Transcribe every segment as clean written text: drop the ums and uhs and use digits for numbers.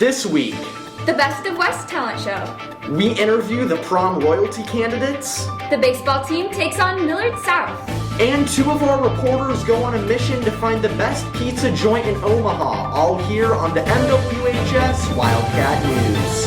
This week, the Best of West talent show. We interview the prom royalty candidates. The baseball team takes on Millard South. And two of our reporters go on a mission to find the best pizza joint in Omaha, all here on the MWHS Wildcat News.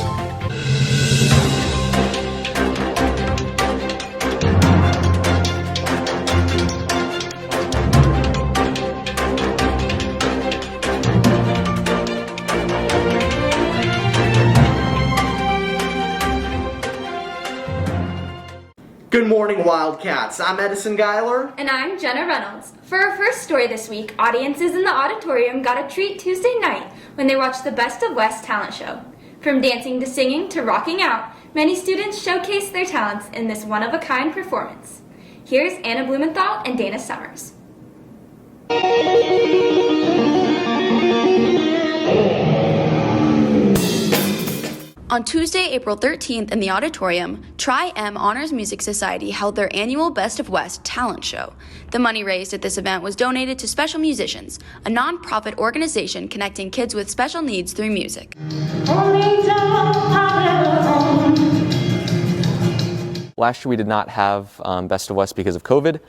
Good morning, Wildcats. I'm Edison Geiler. And I'm Jenna Reynolds. For our first story this week, audiences in the auditorium got a treat Tuesday night when they watched the Best of West talent show. From dancing to singing to rocking out, many students showcased their talents in this one-of-a-kind performance. Here's Anna Blumenthal and Dana Summers. On Tuesday, April 13th in the auditorium, Tri-M Honors Music Society held their annual Best of West talent show. The money raised at this event was donated to Special Musicians, a non-profit organization connecting kids with special needs through music. Last year we did not have Best of West because of COVID,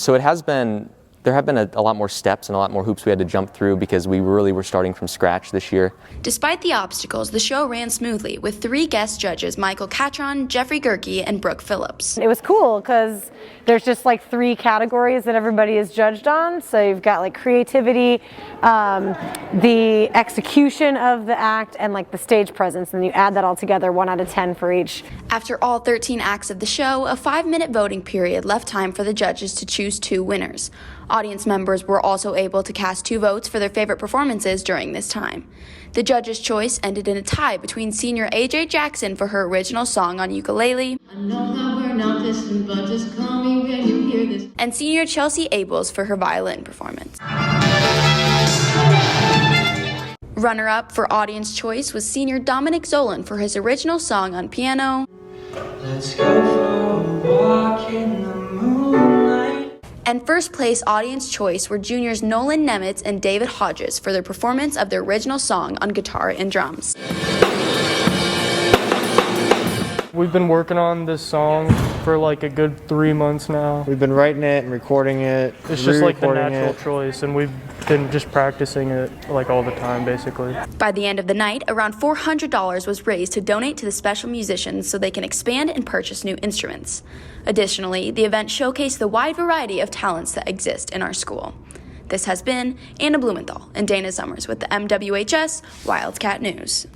so there have been a lot more steps and a lot more hoops we had to jump through because we really were starting from scratch this year. Despite the obstacles, the show ran smoothly with 3 guest judges, Michael Catron, Jeffrey Gerke, and Brooke Phillips. It was cool because there's just like 3 categories that everybody is judged on. So you've got like creativity, the execution of the act, and like the stage presence, and you add that all together, 1 out of 10 for each. After all 13 acts of the show, a 5-minute voting period left time for the judges to choose 2 winners. Audience members were also able to cast 2 votes for their favorite performances during this time. The judges' choice ended in a tie between senior AJ Jackson for her original song on ukulele and senior Chelsea Abels for her violin performance. Runner-up for audience choice was senior Dominic Zolan for his original song on piano. Let's go for a walk in the moonlight. And first place audience choice were juniors Nolan Nemitz and David Hodges for their performance of their original song on guitar and drums. We've been working on this song for like a good 3 months now. We've been writing it and recording it. It's just like the natural choice, and we've been just practicing it like all the time basically. By the end of the night, around $400 was raised to donate to the special musicians so they can expand and purchase new instruments. Additionally, the event showcased the wide variety of talents that exist in our school. This has been Anna Blumenthal and Dana Summers with the MWHS Wildcat News.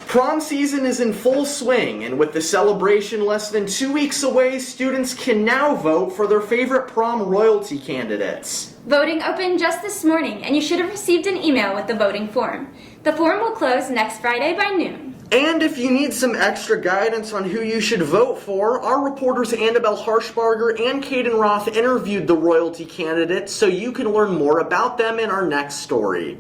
Prom season is in full swing, and with the celebration less than 2 weeks away, students can now vote for their favorite prom royalty candidates. Voting opened just this morning, and you should have received an email with the voting form. The form will close next Friday by noon. And if you need some extra guidance on who you should vote for, our reporters Annabelle Harshbarger and Caden Roth interviewed the royalty candidates so you can learn more about them in our next story.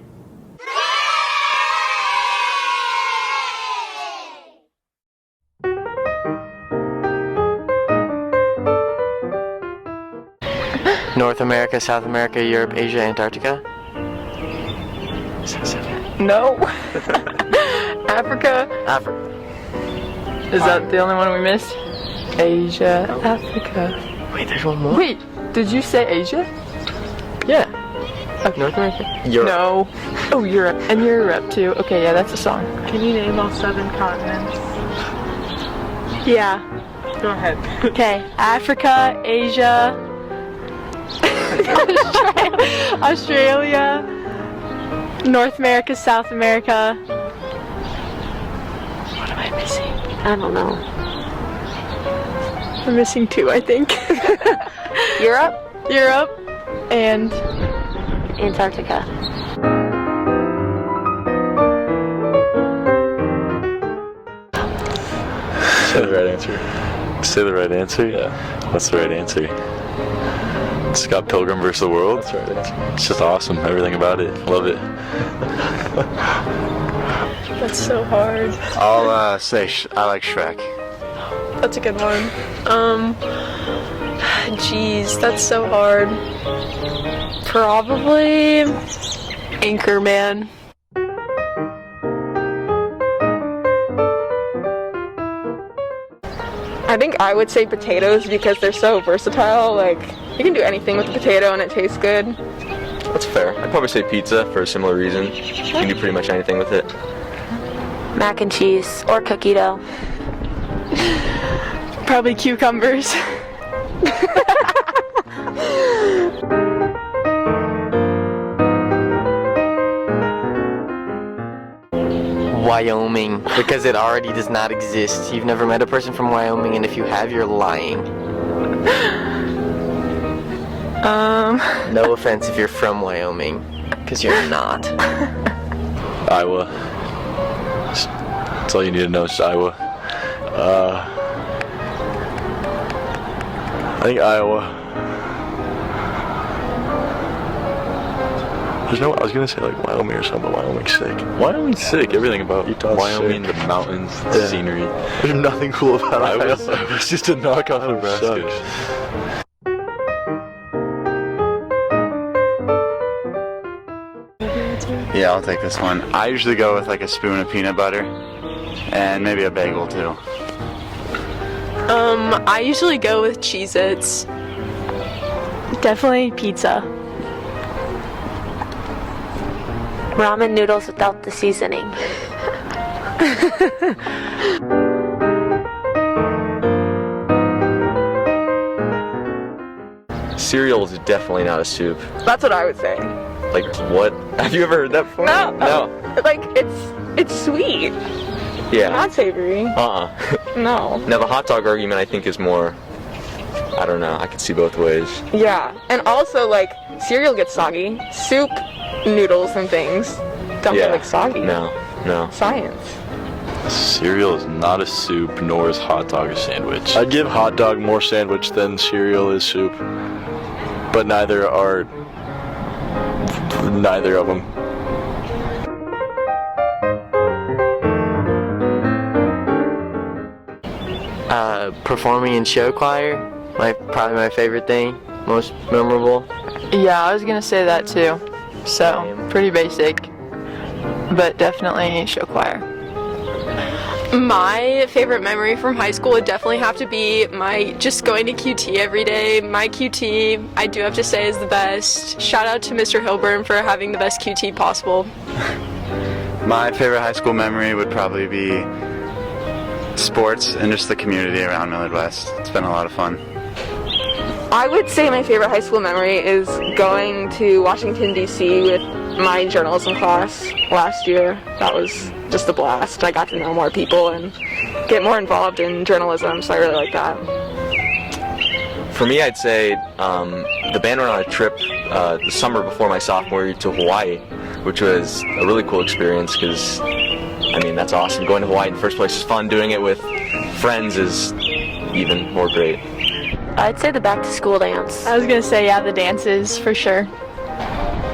North America, South America, Europe, Asia, Antarctica. No. Africa. Africa. Is that the only one we missed? Asia, Africa. Wait, there's one more. Wait, did you say Asia? Yeah. Okay. North America. Europe. No. Oh, Europe. And Europe too. Okay, yeah, that's a song. Can you name all 7 continents? Yeah. Go ahead. Okay. Africa, Asia, Australia, North America, South America. What am I missing? I don't know. I'm missing 2, I think. Europe, and Antarctica. Say the right answer. Say the right answer? Yeah. What's the right answer? Scott Pilgrim vs. the World. That's right answer. It's just awesome. Everything about it. Love it. That's so hard. I'll say I like Shrek. That's a good one. Jeez, that's so hard. Probably Anchorman. I think I would say potatoes because they're so versatile. Like, you can do anything with a potato and it tastes good. That's fair. I'd probably say pizza for a similar reason. You can do pretty much anything with it. Mac and cheese or cookie dough. Probably cucumbers. Wyoming, because it already does not exist. You've never met a person from Wyoming, and if you have, you're lying. No offense if you're from Wyoming, because you're not. Iowa. That's all you need to know is Iowa. I think Iowa. There's no, I was gonna say like Wyoming or something, but Wyoming's sick. Wyoming's sick. Everything about Utah's Wyoming, sick. The mountains, the scenery. There's nothing cool about Iowa. I was just a knockoff of Nebraska. Yeah, I'll take this one. I usually go with like a spoon of peanut butter and maybe a bagel too. I usually go with Cheez-Its. Definitely pizza. Ramen noodles without the seasoning. Cereal is definitely not a soup. That's what I would say. Like, what? Have you ever heard that before? No. Like, it's sweet. Yeah. Not savory. No. Now, the hot dog argument, I think, is more, I don't know, I could see both ways. Yeah. And also, like, cereal gets soggy. Soup, noodles, and things don't get, like, soggy. No. Science. Cereal is not a soup, nor is hot dog a sandwich. I'd give hot dog more sandwich than cereal is soup. But neither of them. Performing in show choir, probably my favorite thing, most memorable. Yeah, I was gonna say that too. So, pretty basic, but definitely show choir. My favorite memory from high school would definitely have to be just going to QT every day. My QT, I do have to say, is the best. Shout out to Mr. Hilburn for having the best QT possible. My favorite high school memory would probably be sports and just the community around Millard West. It's been a lot of fun. I would say my favorite high school memory is going to Washington, D.C. with my journalism class last year. That was just a blast. I got to know more people and get more involved in journalism, so I really like that. For me, I'd say the band went on a trip the summer before my sophomore year to Hawaii, which was a really cool experience because, I mean, that's awesome. Going to Hawaii in the first place is fun. Doing it with friends is even more great. I'd say the back to school dance. I was gonna say, yeah, the dances for sure.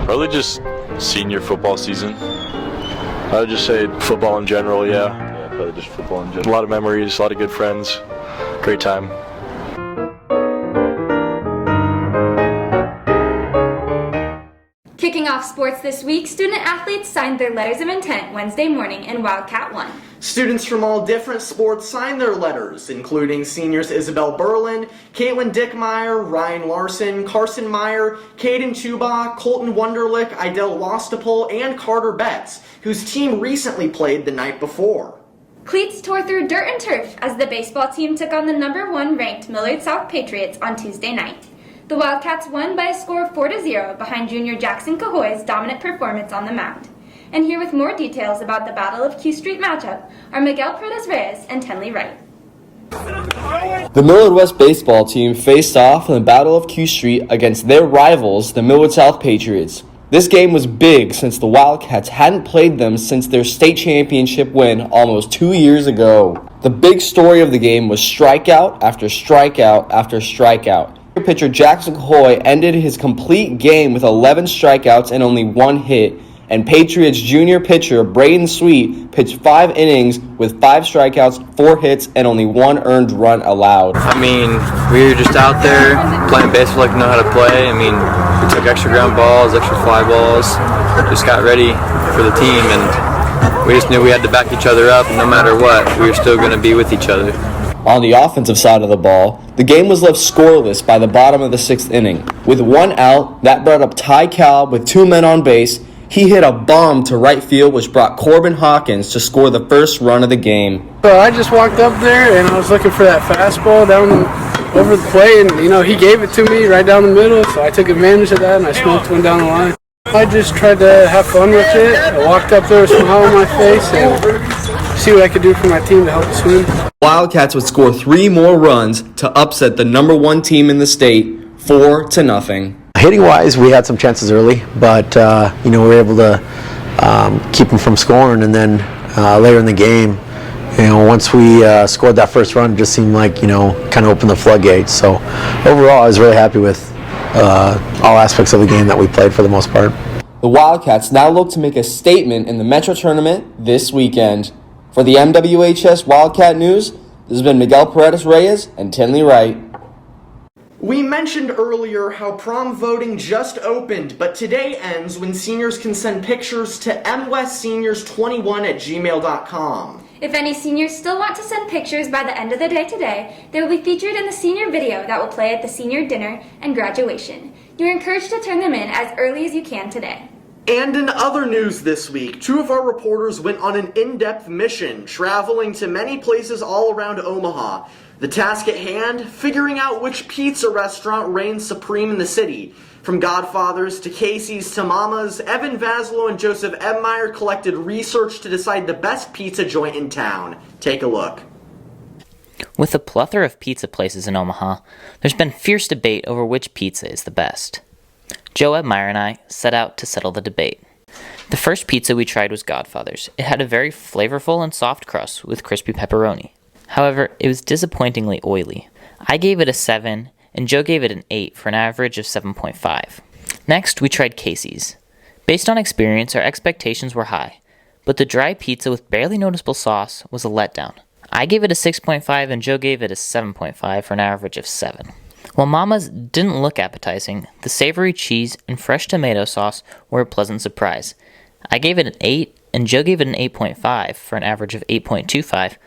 Probably just senior football season. I would just say football in general, yeah. Yeah, probably just football in general. A lot of memories, a lot of good friends. Great time. Kicking off sports this week, student athletes signed their letters of intent Wednesday morning in Wildcat 1. Students from all different sports signed their letters, including seniors Isabel Berlin, Caitlin Dickmeyer, Ryan Larson, Carson Meyer, Caden Tuba, Colton Wunderlich, Idel Wastapol, and Carter Betts, whose team recently played the night before. Cleats tore through dirt and turf as the baseball team took on the number 1 ranked Millard South Patriots on Tuesday night. The Wildcats won by a score of 4-0 behind junior Jackson Cahoy's dominant performance on the mound. And here with more details about the Battle of Q Street matchup are Miguel Perez-Reyes and Tenley Wright. The Millard West baseball team faced off in the Battle of Q Street against their rivals, the Millard South Patriots. This game was big since the Wildcats hadn't played them since their state championship win almost 2 years ago. The big story of the game was strikeout after strikeout after strikeout. Pitcher Jackson Cahoy ended his complete game with 11 strikeouts and only 1 hit, and Patriots junior pitcher Braden Sweet pitched 5 innings with 5 strikeouts, 4 hits, and only 1 earned run allowed. I mean, we were just out there playing baseball like we know how to play. I mean, we took extra ground balls, extra fly balls, just got ready for the team, and we just knew we had to back each other up, and no matter what, we were still going to be with each other. On the offensive side of the ball, the game was left scoreless by the bottom of the 6th inning. With 1 out, that brought up Ty Cobb with 2 men on base. He hit a bomb to right field, which brought Corbin Hawkins to score the first run of the game. So I just walked up there, and I was looking for that fastball over the plate, and, he gave it to me right down the middle, so I took advantage of that, and I smoked one down the line. I just tried to have fun with it. I walked up there with a smile on my face and see what I could do for my team to help us win. Wildcats would score 3 more runs to upset the number 1 team in the state, 4-0. Hitting-wise, we had some chances early, but we were able to keep them from scoring. And then later in the game, once we scored that first run, it just seemed like kind of opened the floodgates. So overall, I was really happy with all aspects of the game that we played for the most part. The Wildcats now look to make a statement in the Metro Tournament this weekend. For the MWHS Wildcat News, this has been Miguel Paredes Reyes and Tinley Wright. We mentioned earlier how prom voting just opened, but today ends when seniors can send pictures to mwseniors21@gmail.com. If any seniors still want to send pictures by the end of the day today, they will be featured in the senior video that will play at the senior dinner and graduation. You're encouraged to turn them in as early as you can today. And in other news this week, 2 of our reporters went on an in-depth mission, traveling to many places all around Omaha. The task at hand, figuring out which pizza restaurant reigns supreme in the city. From Godfather's to Casey's to Mama's, Evan Vaslow and Joseph Ebmeyer collected research to decide the best pizza joint in town. Take a look. With a plethora of pizza places in Omaha, there's been fierce debate over which pizza is the best. Joe Ebmeyer and I set out to settle the debate. The first pizza we tried was Godfather's. It had a very flavorful and soft crust with crispy pepperoni. However, it was disappointingly oily. I gave it a 7, and Joe gave it an 8 for an average of 7.5. Next, we tried Casey's. Based on experience, our expectations were high, but the dry pizza with barely noticeable sauce was a letdown. I gave it a 6.5, and Joe gave it a 7.5 for an average of 7. While Mama's didn't look appetizing, the savory cheese and fresh tomato sauce were a pleasant surprise. I gave it an 8, and Joe gave it an 8.5 for an average of 8.25,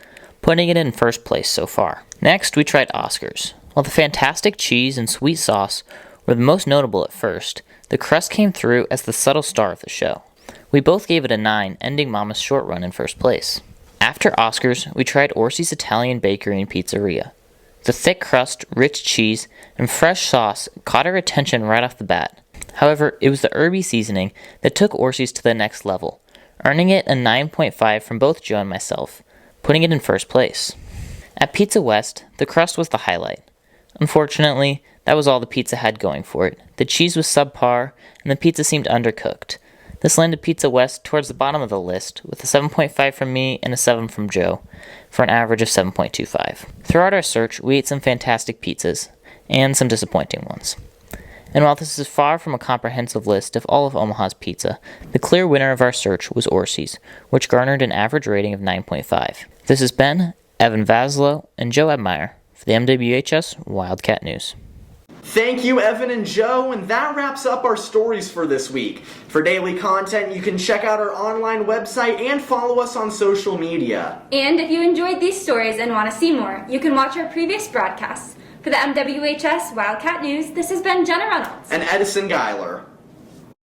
putting it in first place so far. Next, we tried Oscar's. While the fantastic cheese and sweet sauce were the most notable at first, the crust came through as the subtle star of the show. We both gave it a 9, ending Mama's short run in first place. After Oscar's, we tried Orsi's Italian Bakery and Pizzeria. The thick crust, rich cheese, and fresh sauce caught our attention right off the bat. However, it was the herby seasoning that took Orsi's to the next level, earning it a 9.5 from both Joe and myself, putting it in first place. At Pizza West, the crust was the highlight. Unfortunately, that was all the pizza had going for it. The cheese was subpar, and the pizza seemed undercooked. This landed Pizza West towards the bottom of the list, with a 7.5 from me and a 7 from Joe, for an average of 7.25. Throughout our search, we ate some fantastic pizzas, and some disappointing ones. And while this is far from a comprehensive list of all of Omaha's pizza, the clear winner of our search was Orsi's, which garnered an average rating of 9.5. This has been Evan Vaslow and Joe Ebmeyer for the MWHS Wildcat News. Thank you, Evan and Joe, and that wraps up our stories for this week. For daily content, you can check out our online website and follow us on social media. And if you enjoyed these stories and want to see more, you can watch our previous broadcasts. For the MWHS Wildcat News, this has been Jenna Reynolds and Edison Geiler.